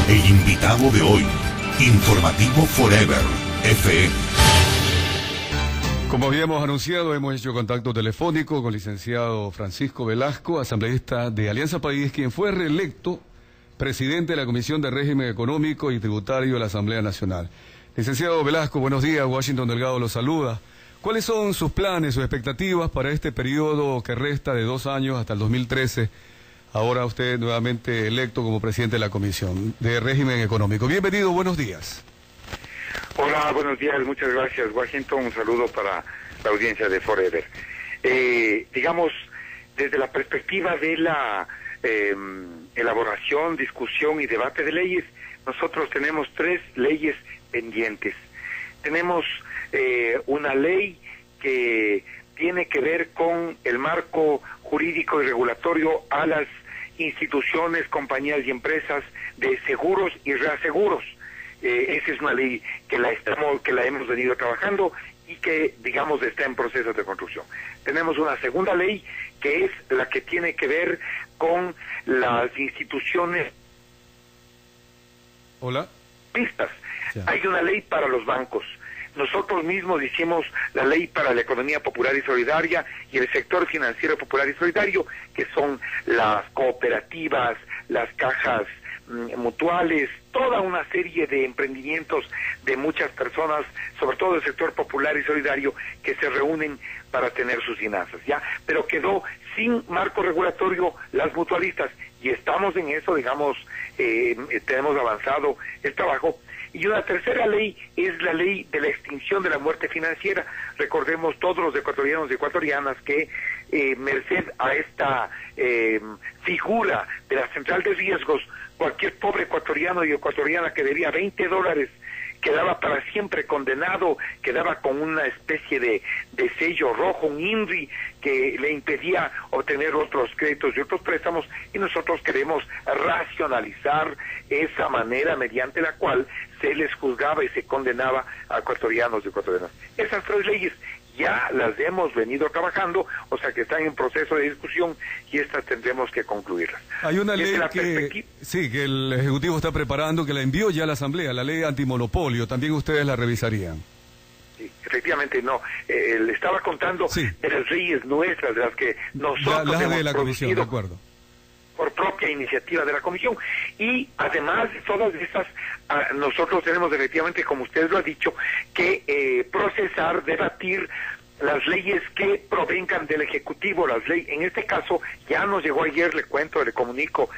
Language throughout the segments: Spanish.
El invitado de hoy, Informativo Forever, FM. Como habíamos anunciado, hemos hecho contacto telefónico con el licenciado Francisco Velasco, asambleísta de Alianza País, quien fue reelecto presidente de la Comisión de Régimen Económico y Tributario de la Asamblea Nacional. Licenciado Velasco, buenos días, Washington Delgado lo saluda. ¿Cuáles son sus planes, sus expectativas para este periodo que resta de 2 años hasta el 2013? Ahora usted nuevamente electo como presidente de la Comisión de Régimen Económico. Bienvenido, buenos días. Hola, buenos días, muchas gracias, Washington. Un saludo para la audiencia de Forever. Digamos, desde la perspectiva de la elaboración, discusión y debate de leyes, nosotros tenemos 3 leyes pendientes. Tenemos una ley que tiene que ver con el marco jurídico y regulatorio a las instituciones, compañías y empresas de seguros y reaseguros. Esa es una ley que la hemos venido trabajando y que, digamos, está en proceso de construcción. Tenemos una segunda ley que es la que tiene que ver con las instituciones. Hola. Pistas. Hay una ley para los bancos. Nosotros mismos hicimos la ley para la economía popular y solidaria y el sector financiero popular y solidario, que son las cooperativas, las cajas mutuales, toda una serie de emprendimientos de muchas personas, sobre todo del sector popular y solidario, que se reúnen para tener sus finanzas, ¿ya? Pero quedó sin marco regulatorio las mutualistas, y estamos en eso, digamos, tenemos avanzado el trabajo. Y una tercera ley es la ley de la extinción de la muerte financiera. Recordemos todos los ecuatorianos y ecuatorianas que merced a esta figura de la central de riesgos, cualquier pobre ecuatoriano y ecuatoriana que debía $20 quedaba para siempre condenado, quedaba con una especie de sello rojo, un INRI, que le impedía obtener otros créditos y otros préstamos, y nosotros queremos racionalizar esa manera mediante la cual se les juzgaba y se condenaba a ecuatorianos y ecuatorianas. Esas 3 leyes ya las hemos venido trabajando, o sea que están en proceso de discusión y estas tendremos que concluirlas. Hay una ley que el Ejecutivo está preparando, que la envió ya a la Asamblea, la ley antimonopolio, también ustedes la revisarían. Sí, efectivamente, no. Le estaba contando de las leyes nuestras, de las que nosotros las hemos de la Comisión, de acuerdo, por propia iniciativa de la Comisión. Y además de todas esas, nosotros tenemos efectivamente, como usted lo ha dicho, que procesar, debatir las leyes que provengan del Ejecutivo. En este caso, ya nos llegó ayer, le cuento, le comunico,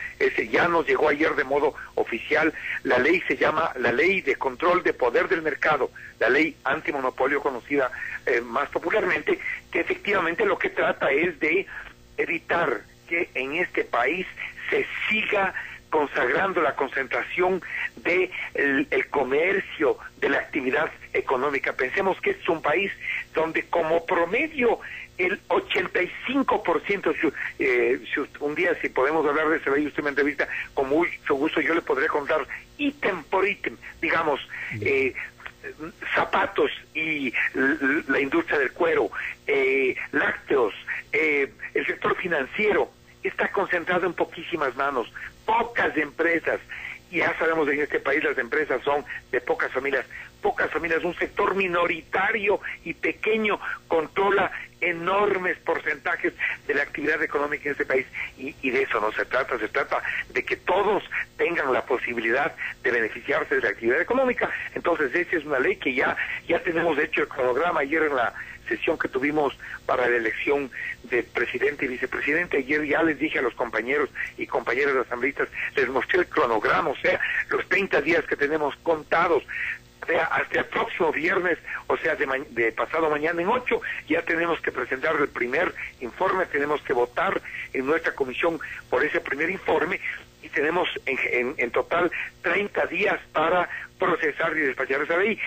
ya nos llegó ayer de modo oficial. La ley se llama la Ley de Control de Poder del Mercado, la ley antimonopolio conocida más popularmente, que efectivamente lo que trata es de evitar que en este país se siga consagrando la concentración de el comercio, de la actividad económica. Pensemos que es un país donde como promedio el 85%, un día si podemos hablar de esa ley, usted me entrevista, con mucho gusto yo le podré contar ítem por ítem, digamos, zapatos y la industria del cuero, lácteos, el sector financiero, está concentrado en poquísimas manos, pocas empresas, y ya sabemos en este país las empresas son de pocas familias, un sector minoritario y pequeño controla enormes porcentajes de la actividad económica en este país, y de eso no se trata de que todos tengan la posibilidad de beneficiarse de la actividad económica. Entonces esa es una ley que ya tenemos hecho el cronograma. Ayer en la sesión que tuvimos para la elección de presidente y vicepresidente, ayer ya les dije a los compañeros y compañeras asambleístas, les mostré el cronograma, o sea, los 30 días que tenemos contados. Hasta el próximo viernes, o sea, de pasado mañana en 8, ya tenemos que presentar el primer informe, tenemos que votar en nuestra comisión por ese primer informe, y tenemos en total 30 días para procesar y despachar esa ley.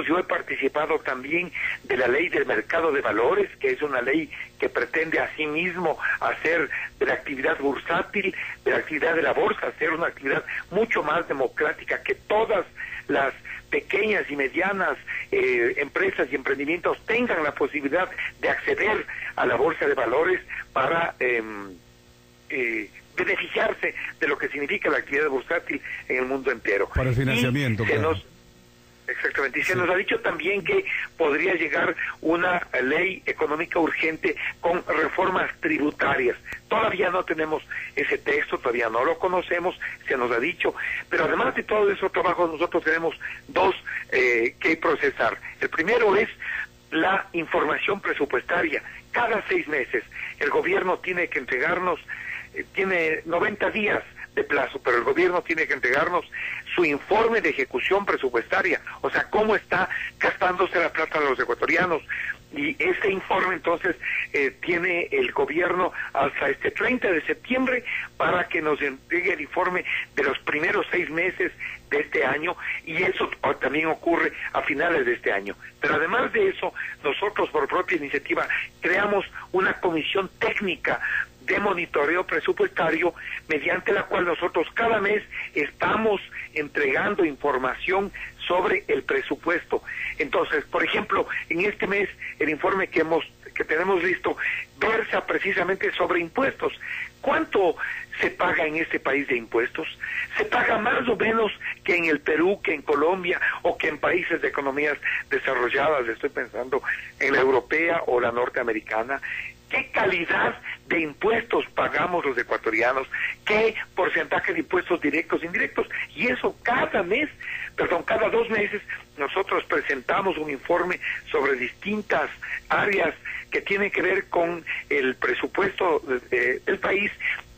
Yo he participado también de la ley del mercado de valores, que es una ley que pretende asimismo hacer de la actividad bursátil, de la actividad de la bolsa, hacer una actividad mucho más democrática, que todas las pequeñas y medianas empresas y emprendimientos tengan la posibilidad de acceder a la bolsa de valores para beneficiarse de lo que significa la actividad bursátil en el mundo entero. Para el financiamiento. Exactamente, y se nos ha dicho también que podría llegar una ley económica urgente con reformas tributarias. Todavía no tenemos ese texto, todavía no lo conocemos, se nos ha dicho, pero además de todo esos trabajos nosotros tenemos dos que procesar. El primero es la información presupuestaria. Cada 6 meses el gobierno tiene que entregarnos, tiene 90 días de plazo, pero el gobierno tiene que entregarnos su informe de ejecución presupuestaria, o sea, cómo está gastándose la plata de los ecuatorianos, y ese informe entonces tiene el gobierno hasta este 30 de septiembre para que nos entregue el informe de los primeros 6 meses de este año, y eso también ocurre a finales de este año. Pero además de eso, nosotros por propia iniciativa creamos una comisión técnica de monitoreo presupuestario, mediante la cual nosotros cada mes estamos entregando información sobre el presupuesto. Entonces, por ejemplo, en este mes el informe que tenemos listo versa precisamente sobre impuestos. ¿Cuánto se paga en este país de impuestos? Se paga más o menos que en el Perú, que en Colombia o que en países de economías desarrolladas. Estoy pensando en la europea o la norteamericana. ¿Qué calidad de impuestos pagamos los ecuatorianos? ¿Qué porcentaje de impuestos directos e indirectos? Y eso cada 2 meses, nosotros presentamos un informe sobre distintas áreas que tienen que ver con el presupuesto del país.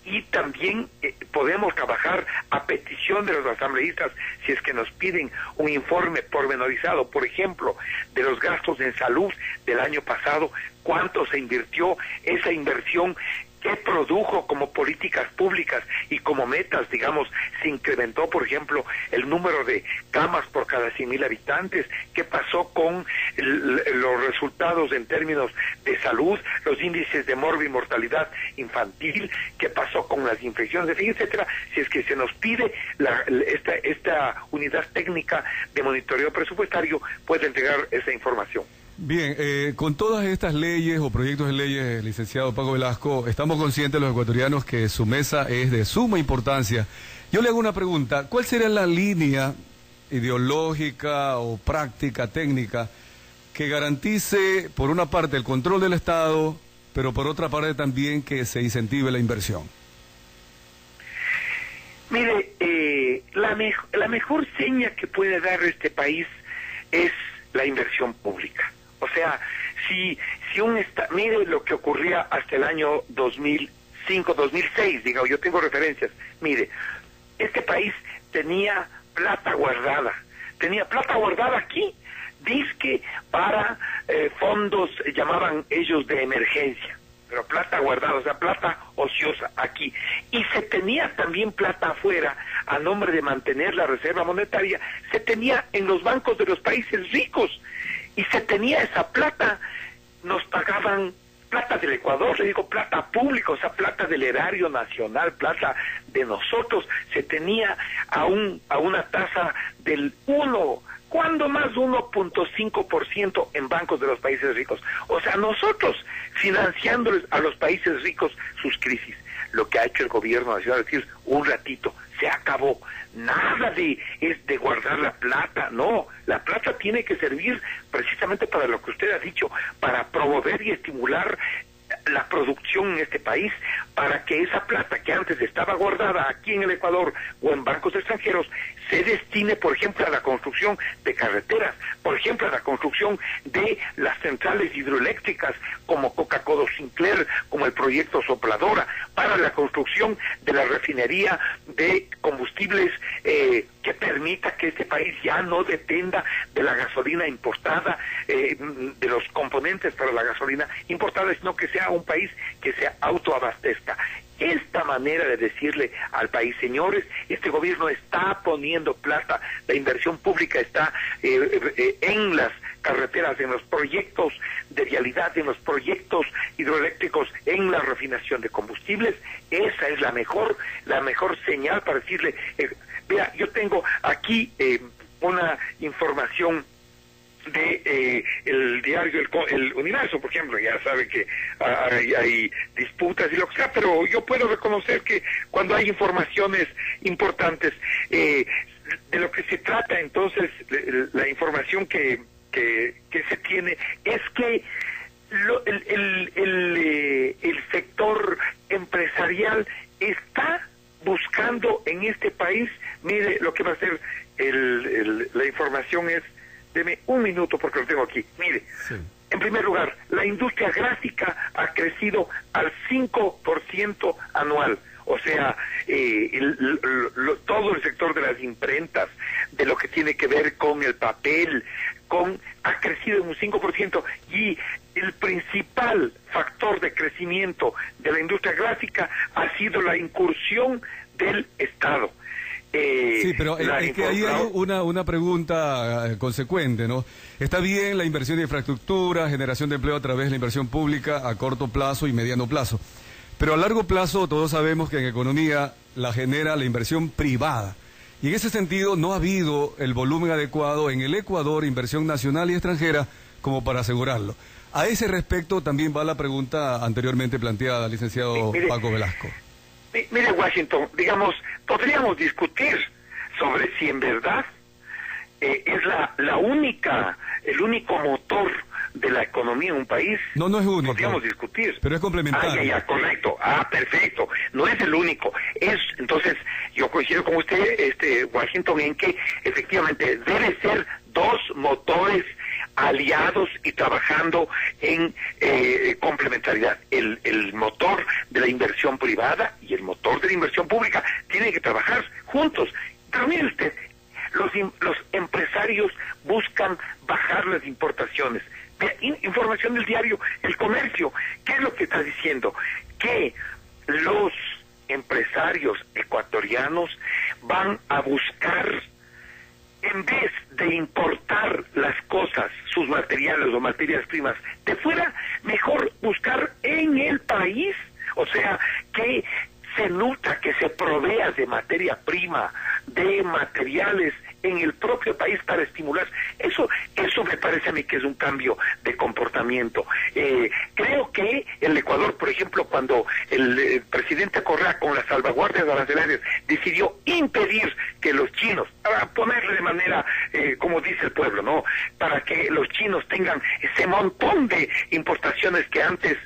Y también podemos trabajar a petición de los asambleístas si es que nos piden un informe pormenorizado, por ejemplo, de los gastos en salud del año pasado, cuánto se invirtió, esa inversión, qué produjo como políticas públicas y como metas, digamos, se incrementó, por ejemplo, el número de camas por cada 100,000 habitantes, qué pasó con los resultados en términos de salud, los índices de mortalidad infantil, qué pasó con las infecciones, etcétera. Si es que se nos pide esta unidad técnica de monitoreo presupuestario, puede entregar esa información. Bien, con todas estas leyes o proyectos de leyes, licenciado Paco Velasco, estamos conscientes los ecuatorianos que su mesa es de suma importancia. Yo le hago una pregunta, ¿cuál sería la línea ideológica o práctica, técnica, que garantice, por una parte, el control del Estado, pero por otra parte también que se incentive la inversión? Mire, la mejor seña que puede dar este país es la inversión pública. O sea, si mire lo que ocurría hasta el año 2005, 2006, digamos, yo tengo referencias. Mire, este país tenía plata guardada aquí, dizque para fondos, llamaban ellos de emergencia, pero plata guardada, o sea, plata ociosa aquí. Y se tenía también plata afuera, a nombre de mantener la reserva monetaria, se tenía en los bancos de los países ricos. Y se tenía esa plata, nos pagaban plata del Ecuador, le digo plata pública, o sea, plata del erario nacional, plata de nosotros, se tenía a una tasa del 1, cuando más 1.5% en bancos de los países ricos. O sea, nosotros financiándoles a los países ricos sus crisis. Lo que ha hecho el gobierno nacional es decir, un ratito, se acabó. Nada de guardar la plata, no, la plata tiene que servir precisamente para lo que usted ha dicho, para promover y estimular la producción en este país, para que esa plata que antes estaba guardada aquí en el Ecuador o en bancos extranjeros se destine, por ejemplo, a la construcción de carreteras, por ejemplo, a la construcción de las centrales hidroeléctricas como Coca-Cola Sinclair, como el proyecto Sopladora, para la construcción de la refinería de combustibles que permita que este país ya no dependa de la gasolina importada, de los componentes para la gasolina importada, sino que sea un país que se autoabastezca. Esta manera de decirle al país, señores, este gobierno está poniendo plata, la inversión pública está en las carreteras, en los proyectos de vialidad, en los proyectos hidroeléctricos, en la refinación de combustibles, esa es la mejor señal para decirle, vea, yo tengo aquí una información de el diario El Universo, por ejemplo, ya sabe que hay disputas y lo que sea, pero yo puedo reconocer que cuando hay informaciones importantes, de lo que se trata entonces, la información que se tiene es que el sector empresarial está buscando en este país, mire lo que va a ser la información es, deme un minuto porque lo tengo aquí, mire, sí. En primer lugar, la industria gráfica ha crecido al 5% anual. O sea, todo el sector de las imprentas, de lo que tiene que ver con el papel, ha crecido en un 5%, y el principal factor de crecimiento de la industria gráfica ha sido la incursión del Estado. Sí, pero es que ahí hay una pregunta consecuente, ¿no? Está bien la inversión de infraestructura, generación de empleo a través de la inversión pública a corto plazo y mediano plazo, pero a largo plazo todos sabemos que en economía la genera la inversión privada, y en ese sentido no ha habido el volumen adecuado en el Ecuador, inversión nacional y extranjera, como para asegurarlo. A ese respecto también va la pregunta anteriormente planteada, licenciado Paco Velasco. Mire, Washington, digamos, podríamos discutir sobre si en verdad es el único motor de la economía en un país. No es único. Podríamos discutir. Pero es complementario. Ya, correcto. Perfecto. No es el único. Entonces, yo coincido con usted, Washington, en que efectivamente debe ser dos motores aliados y trabajando en complementariedad. El motor de la inversión privada y el motor de la inversión pública tienen que trabajar juntos. Pero mire usted, los empresarios buscan bajar las importaciones. Información del diario El Comercio. ¿Qué es lo que está diciendo? Que los empresarios ecuatorianos van a buscar, en vez de importar las cosas, sus materiales o materias primas de fuera, mejor buscar en el país, o sea, que se nutra, que se provea de materia prima, de materiales en el propio país para estimular. Eso me parece a mí que es un cambio de comportamiento. Creo que el Ecuador, por ejemplo, cuando el presidente Correa, con las salvaguardias arancelarias, decidió impedir que los chinos, para ponerle de manera, como dice el pueblo, ¿no?, para que los chinos tengan ese montón de importaciones que antes,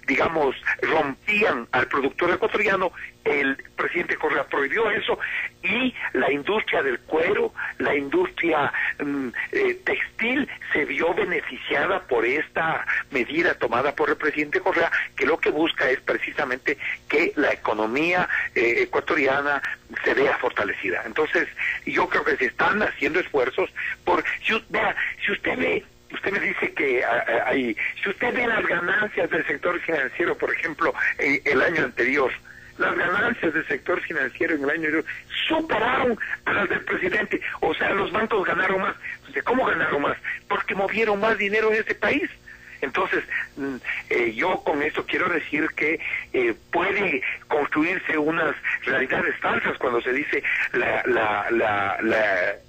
digamos, rompían al productor ecuatoriano, el presidente Correa prohibió eso, y la industria del cuero, la industria textil se vio beneficiada por esta medida tomada por el presidente Correa, que lo que busca es precisamente que la economía ecuatoriana se vea fortalecida. Entonces, yo creo que se están haciendo esfuerzos si usted ve. Usted me dice que si usted ve las ganancias del sector financiero, por ejemplo, el año anterior, las ganancias del sector financiero en el año anterior superaron a las del presidente. O sea, los bancos ganaron más. Entonces, ¿cómo ganaron más? Porque movieron más dinero en este país. Entonces, yo con esto quiero decir que puede construirse unas realidades falsas cuando se dice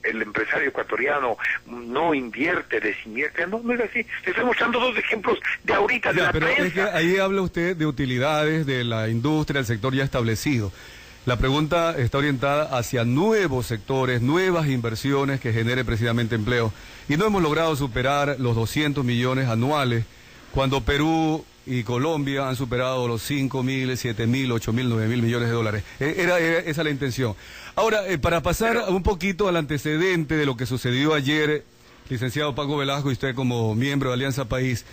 el empresario ecuatoriano no invierte, desinvierte. No es así. Le estoy mostrando dos ejemplos de ahorita, de la pero prensa. Es que ahí habla usted de utilidades de la industria, del sector ya establecido. La pregunta está orientada hacia nuevos sectores, nuevas inversiones que genere precisamente empleo. Y no hemos logrado superar los 200 millones anuales, cuando Perú y Colombia han superado los 5.000, 7.000, 8.000, 9.000 millones de dólares. Era esa la intención. Ahora, para pasar un poquito al antecedente de lo que sucedió ayer, licenciado Paco Velasco, y usted como miembro de Alianza País,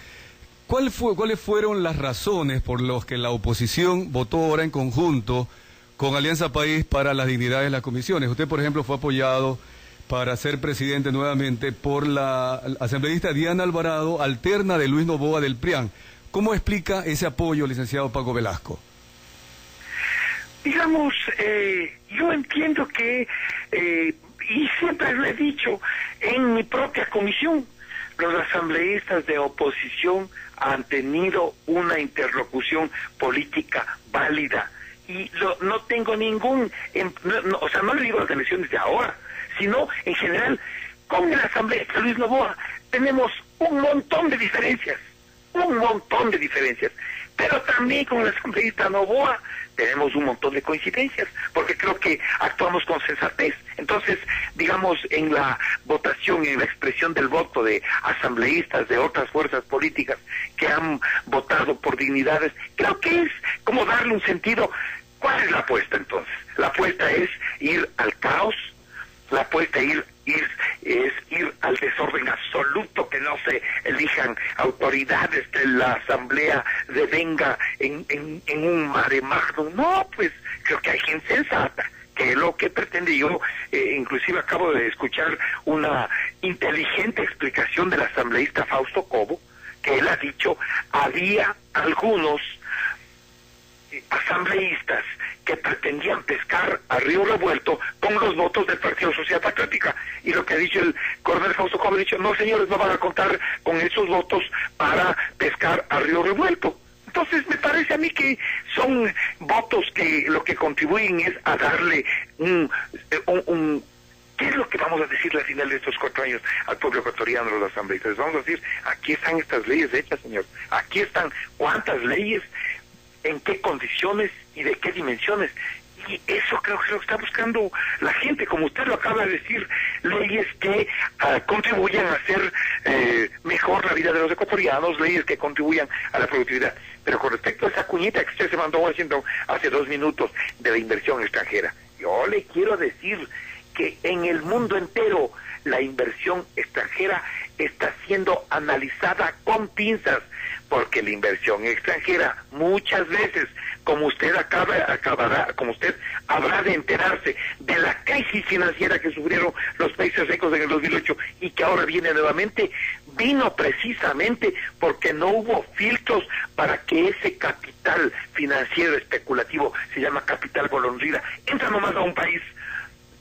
¿cuáles fueron las razones por las que la oposición votó ahora en conjunto con Alianza País para las dignidades de las comisiones? Usted, por ejemplo, fue apoyado para ser presidente nuevamente por la asambleísta Diana Alvarado, alterna de Luis Noboa del PRIAN. ¿Cómo explica ese apoyo, licenciado Paco Velasco? Digamos, yo entiendo que, y siempre lo he dicho, en mi propia comisión, los asambleístas de oposición han tenido una interlocución política válida. Y no tengo ningún, o sea, no le digo las elecciones de ahora, sino en general, con la Asamblea de Luis Noboa tenemos un montón de diferencias, Pero también con el asambleísta Noboa tenemos un montón de coincidencias, porque creo que actuamos con sensatez. Entonces, digamos, en la votación, en la expresión del voto de asambleístas de otras fuerzas políticas que han votado por dignidades, creo que es como darle un sentido. ¿Cuál es la apuesta entonces? La apuesta es ir al caos, la apuesta es ir al desorden absoluto, que no se elijan autoridades, que la asamblea devenga en un mare magnum. No, pues creo que hay gente sensata, que es lo que pretende. Yo inclusive acabo de escuchar una inteligente explicación del asambleísta Fausto Cobo, que él ha dicho, había algunos asambleístas que pretendían pescar a río revuelto con los votos del Partido Social Patriótica, y lo que ha dicho el coronel Fausto Cobo, ha dicho, no señores, no van a contar con esos votos para pescar a río revuelto. Entonces me parece a mí que son votos que lo que contribuyen es a darle ¿qué es lo que vamos a decirle al final de estos 4 años al pueblo ecuatoriano, los asambleístas? Vamos a decir, aquí están estas leyes hechas, señor, aquí están cuántas leyes, en qué condiciones y de qué dimensiones. Y eso creo que es lo que está buscando la gente, como usted lo acaba de decir, leyes que contribuyan a hacer mejor la vida de los ecuatorianos, leyes que contribuyan a la productividad. Pero con respecto a esa cuñita que usted se mandó haciendo hace 2 minutos de la inversión extranjera, yo le quiero decir que en el mundo entero la inversión extranjera está siendo analizada con pinzas, porque la inversión extranjera muchas veces, como usted como usted habrá de enterarse de la crisis financiera que sufrieron los países ricos en el 2008 y que ahora viene nuevamente, vino precisamente porque no hubo filtros para que ese capital financiero especulativo, se llama capital golondrina, entra nomás a un país,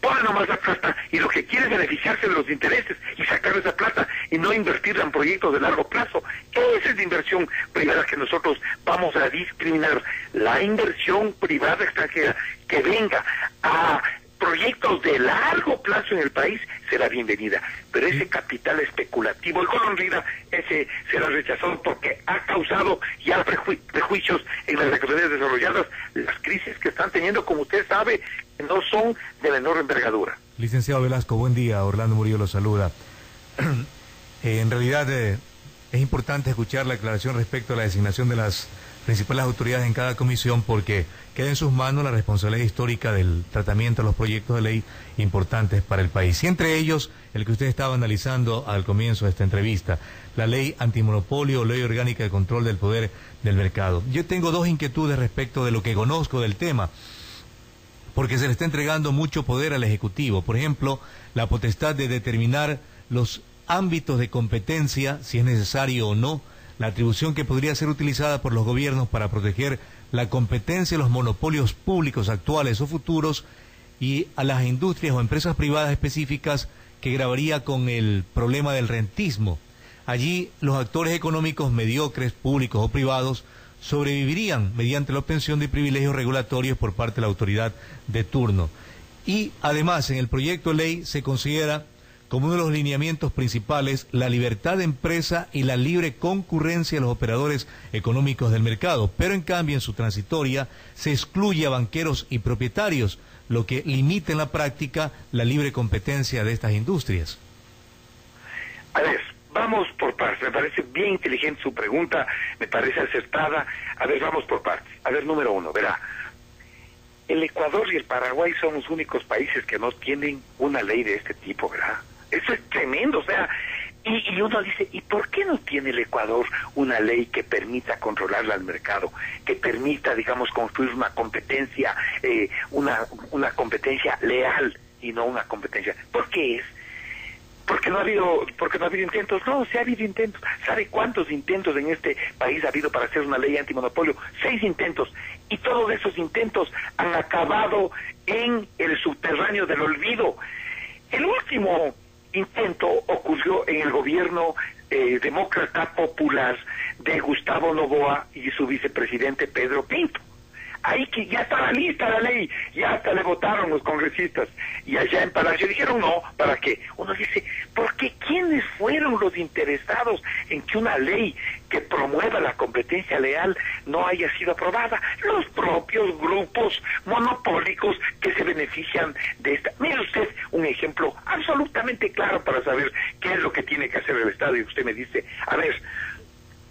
pone nomás la plata y lo que quiere es beneficiarse de los intereses y sacar esa plata y no invertirla en proyectos de largo plazo. Esa es la inversión privada que nosotros vamos a discriminar. La inversión privada extranjera que venga a proyectos de largo plazo en el país será bienvenida, pero ese capital especulativo, el golondrina, ese será rechazado porque ha causado ya prejuicios en las economías desarrolladas. Las crisis que están teniendo, como usted sabe, no son de menor envergadura. Licenciado Velasco, buen día. Orlando Murillo lo saluda. En realidad es importante escuchar la aclaración respecto a la designación de las principales autoridades en cada comisión, porque queda en sus manos la responsabilidad histórica del tratamiento de los proyectos de ley importantes para el país. Y entre ellos, el que usted estaba analizando al comienzo de esta entrevista, la ley antimonopolio, ley orgánica de control del poder del mercado. Yo tengo 2 inquietudes respecto de lo que conozco del tema, porque se le está entregando mucho poder al Ejecutivo. Por ejemplo, la potestad de determinar los ámbitos de competencia, si es necesario o no, la atribución que podría ser utilizada por los gobiernos para proteger la competencia de los monopolios públicos actuales o futuros, y a las industrias o empresas privadas específicas, que grabaría con el problema del rentismo. Allí los actores económicos mediocres, públicos o privados, sobrevivirían mediante la obtención de privilegios regulatorios por parte de la autoridad de turno. Y además en el proyecto de ley se considera como uno de los lineamientos principales la libertad de empresa y la libre concurrencia de los operadores económicos del mercado, pero en cambio en su transitoria se excluye a banqueros y propietarios, lo que limita en la práctica la libre competencia de estas industrias. A ver, vamos por partes. Me parece bien inteligente su pregunta, me parece acertada. A ver, vamos por partes. A ver, número 1, verá. El Ecuador y el Paraguay son los únicos países que no tienen una ley de este tipo, ¿verdad? Eso es tremendo, o sea, y uno dice, ¿y por qué no tiene el Ecuador una ley que permita controlarla al mercado, que permita, digamos, construir una competencia, una competencia leal y no una competencia? ¿Por qué es? Porque no ha habido intentos. No, sí ha habido intentos. ¿Sabe cuántos intentos en este país ha habido para hacer una ley antimonopolio? 6 intentos. Y todos esos intentos han acabado en el subterráneo del olvido. El último intento ocurrió en el gobierno demócrata popular de Gustavo Noboa y su vicepresidente Pedro Pinto. ahí que ya estaba lista la ley, ya hasta le votaron los congresistas, y allá en Palacio dijeron no, ¿para qué? Uno dice, ¿por qué? ¿Quiénes fueron los interesados en que una ley que promueva la competencia leal no haya sido aprobada? Los propios grupos monopólicos que se benefician de esta. Mire usted un ejemplo absolutamente claro para saber qué es lo que tiene que hacer el Estado, y usted me dice, a ver,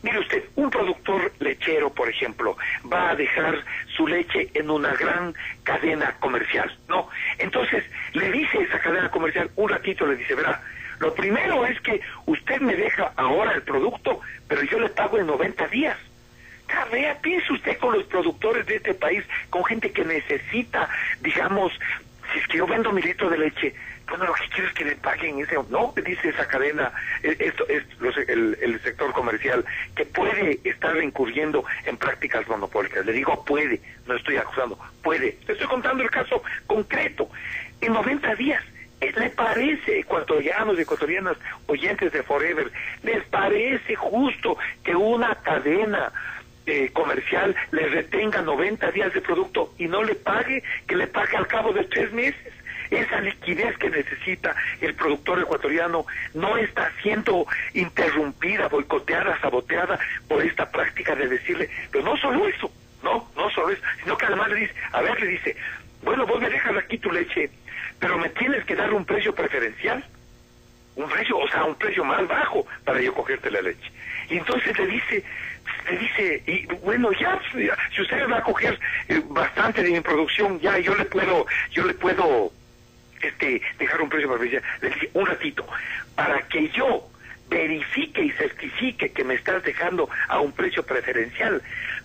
mire usted, un productor lechero, por ejemplo, va a dejar su leche en una gran cadena comercial, ¿no? Entonces, le dice esa cadena comercial, un ratito le dice, verá, lo primero es que usted me deja ahora el producto, pero yo le pago en 90 días. Vea, piense usted con los productores de este país, con gente que necesita, digamos, si es que yo vendo mi litro de leche, bueno, lo que quiero es que le paguen ese, no, dice esa cadena, esto es el sector comercial, que puede estar incurriendo en prácticas monopólicas. Le digo puede, no estoy acusando, puede. Le estoy contando el caso concreto. En 90 días, ¿le parece, ecuatorianos y ecuatorianas, oyentes de Forever, les parece justo que una cadena comercial le retenga 90 días de producto y no le pague, que le pague al cabo de 3 meses? Esa liquidez que necesita el productor ecuatoriano no está siendo interrumpida, boicoteada, saboteada por esta práctica de decirle, pero no solo eso, no solo eso, sino que además le dice, le dice, bueno, vos me dejas aquí tu leche, pero me tienes que dar un precio preferencial, un precio más bajo para yo cogerte la leche. Y entonces le dice, y bueno, ya, si usted va a coger bastante de mi producción, ya yo le puedo dejar un precio preferencial. Le dice, un ratito, para que yo verifique y certifique que me estás dejando a un precio preferencial,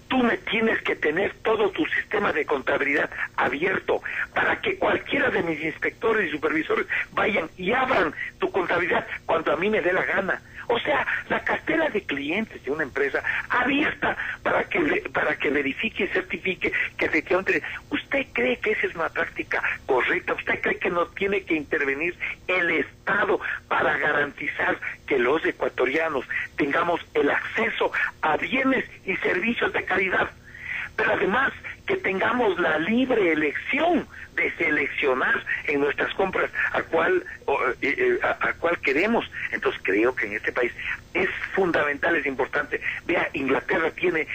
tú me tienes que tener todo tu sistema de contabilidad abierto para que cualquiera de mis inspectores y supervisores vayan y abran tu contabilidad cuando a mí me dé la gana. O sea, la cartera de clientes de una empresa abierta para que verifique y certifique que efectivamente. ¿Usted cree que esa es una práctica correcta? ¿Usted cree que no tiene que intervenir el Estado para garantizar que los ecuatorianos tengamos el acceso a bienes y servicios de calidad? Pero además que tengamos la libre elección de seleccionar en nuestras compras a cuál queremos. Entonces creo que en este país es fundamental, es importante. Vea, Inglaterra tiene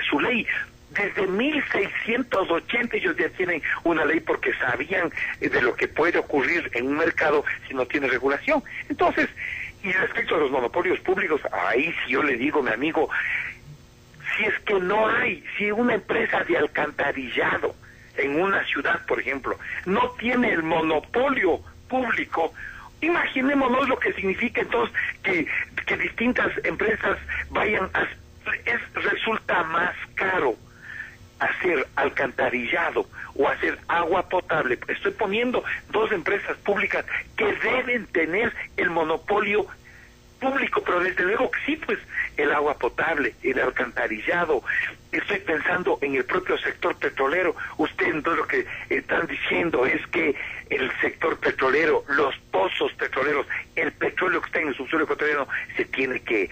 su ley. Desde 1680 ellos ya tienen una ley porque sabían de lo que puede ocurrir en un mercado si no tiene regulación. Entonces, y respecto a los monopolios públicos, ahí sí yo le digo, mi amigo, si es que si una empresa de alcantarillado en una ciudad, por ejemplo, no tiene el monopolio público, imaginémonos lo que significa entonces que distintas empresas resulta más caro hacer alcantarillado o hacer agua potable. Estoy poniendo 2 empresas públicas que deben tener el monopolio público, pero desde luego que sí, pues el agua potable, el alcantarillado. Estoy pensando en el propio sector petrolero. Usted, entonces, lo que están diciendo es que el sector petrolero, los pozos petroleros, el petróleo que está en el subsuelo ecuatoriano se tiene que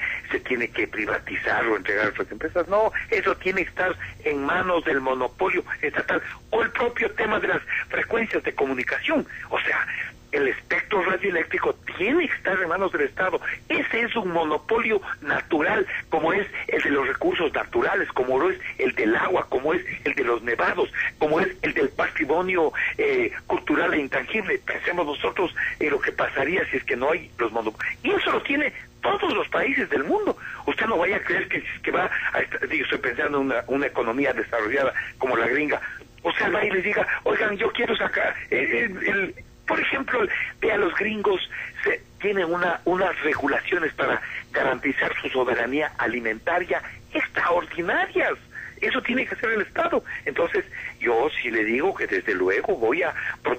privatizar o entregar a otras empresas. No, eso tiene que estar en manos del monopolio estatal, o el propio tema de las frecuencias de comunicación. O sea, el espectro radioeléctrico tiene que estar en manos del Estado. Ese es un monopolio natural, como es el de los recursos naturales, como lo es el del agua, como es el de los nevados, como es el del patrimonio cultural e intangible. Pensemos nosotros en lo que pasaría si es que no hay los monopolios. Y eso lo tiene todos los países del mundo. Usted no vaya a creer que va a estar, estoy pensando en una economía desarrollada como la gringa. O sea, va y les diga, oigan, yo quiero sacar por ejemplo, vea, los gringos tienen unas regulaciones para garantizar su soberanía alimentaria extraordinarias. Eso tiene que hacer el Estado. Entonces, yo sí le digo que desde luego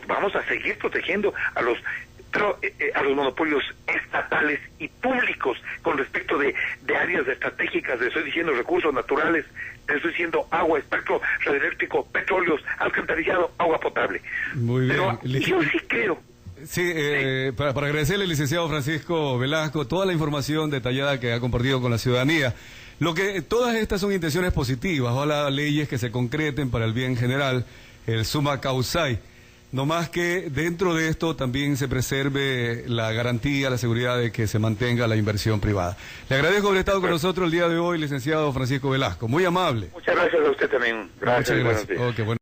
vamos a seguir protegiendo a los monopolios estatales y públicos con respecto de áreas estratégicas. Le estoy diciendo recursos naturales, le estoy diciendo agua, espectro radioeléctrico, petróleos, alcantarillado, agua potable. Muy bien. Pero yo sí creo. Sí, para agradecerle al licenciado Francisco Velasco toda la información detallada que ha compartido con la ciudadanía. Todas estas son intenciones positivas, ojalá leyes que se concreten para el bien general, el summa causae. No más que dentro de esto también se preserve la garantía, la seguridad de que se mantenga la inversión privada. Le agradezco haber estado con nosotros el día de hoy, licenciado Francisco Velasco. Muy amable. Muchas gracias a usted también. Gracias. Muchas gracias. Okay, bueno.